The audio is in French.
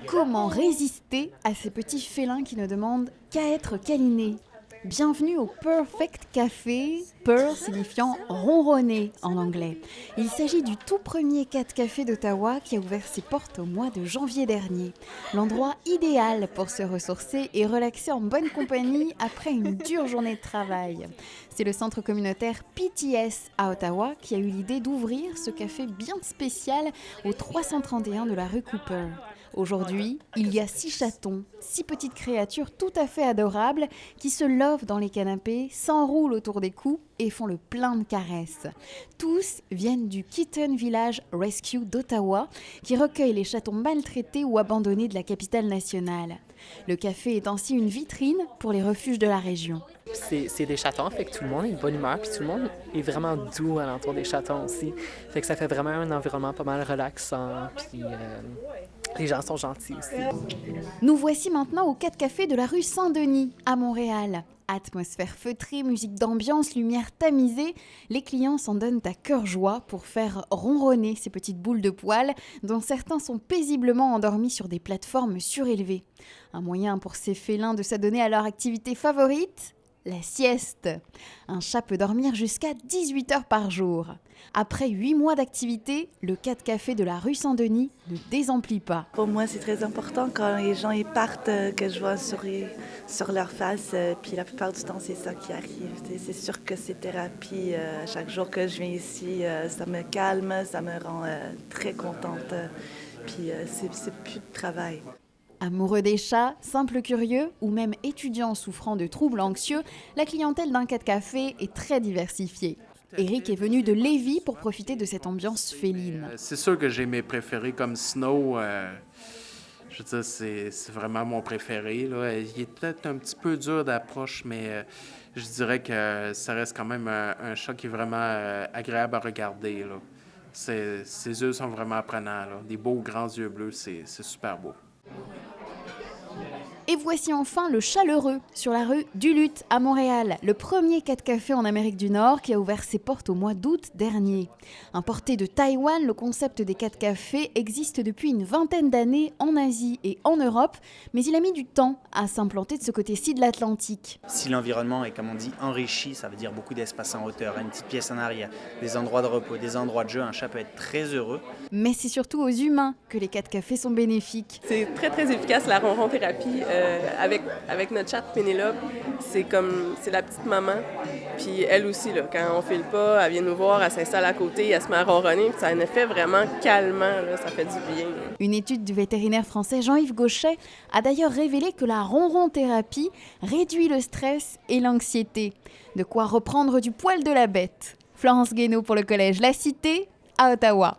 Comment résister à ces petits félins qui ne demandent qu'à être câlinés? Bienvenue au Perfect Café, purr signifiant ronronner en anglais. Il s'agit du tout premier cat café d'Ottawa qui a ouvert ses portes au mois de janvier dernier. L'endroit idéal pour se ressourcer et relaxer en bonne compagnie après une dure journée de travail. C'est le centre communautaire PTS à Ottawa qui a eu l'idée d'ouvrir ce café bien spécial au 331 de la rue Cooper. Aujourd'hui, il y a 6 chatons, 6 petites créatures tout à fait adorables qui se lovent dans les canapés, s'enroulent autour des cous et font le plein de caresses. Tous viennent du Kitten Village Rescue d'Ottawa qui recueille les chatons maltraités ou abandonnés de la capitale nationale. Le café est ainsi une vitrine pour les refuges de la région. C'est des chatons, fait que tout le monde est de bonne humeur, puis tout le monde est vraiment doux à l'entour des chatons aussi. Fait que ça fait vraiment un environnement pas mal relaxant, puis les gens sont gentils aussi. Nous voici maintenant au 4 Café de la rue Saint-Denis, à Montréal. Atmosphère feutrée, musique d'ambiance, lumière tamisée, les clients s'en donnent à cœur joie pour faire ronronner ces petites boules de poils dont certains sont paisiblement endormis sur des plateformes surélevées. Un moyen pour ces félins de s'adonner à leur activité favorite, la sieste. Un chat peut dormir jusqu'à 18 heures par jour. Après 8 mois d'activité, le 4 Café de la rue Saint-Denis ne désemplit pas. Pour moi, c'est très important quand les gens y partent que je vois sur leur face. Puis la plupart du temps, c'est ça qui arrive. C'est sûr que c'est thérapie. Chaque jour que je viens ici, ça me calme, ça me rend très contente. Puis c'est plus de travail. Amoureux des chats, simples curieux ou même étudiants souffrant de troubles anxieux, la clientèle d'un 4 Café est très diversifiée. Eric est venu de Lévis pour profiter de cette ambiance féline. C'est sûr que j'ai mes préférés comme Snow. Je veux dire, c'est vraiment mon préféré, là. Il est peut-être un petit peu dur d'approche, mais je dirais que ça reste quand même un chat qui est vraiment agréable à regarder, là. Ses yeux sont vraiment apprenants, là. Des beaux grands yeux bleus, c'est super beau. Et voici enfin le Chaleureux, sur la rue Duluth à Montréal, le premier 4 Café en Amérique du Nord qui a ouvert ses portes au mois d'août dernier. Importé de Taïwan, le concept des 4 Cafés existe depuis une vingtaine d'années en Asie et en Europe, mais il a mis du temps à s'implanter de ce côté-ci de l'Atlantique. Si l'environnement est, comme on dit, enrichi, ça veut dire beaucoup d'espace en hauteur, une petite pièce en arrière, des endroits de repos, des endroits de jeu, un chat peut être très heureux. Mais c'est surtout aux humains que les 4 Cafés sont bénéfiques. C'est très, très efficace, la ronron-thérapie. Avec notre chatte Pénélope, c'est la petite maman. Puis elle aussi, là, quand on file pas, elle vient nous voir, elle s'installe à côté, elle se met à ronronner. Puis ça a un effet vraiment calmant, là, ça fait du bien. Une étude du vétérinaire français Jean-Yves Gauchet a d'ailleurs révélé que la ronron-thérapie réduit le stress et l'anxiété. De quoi reprendre du poil de la bête. Florence Guénaud pour le collège La Cité à Ottawa.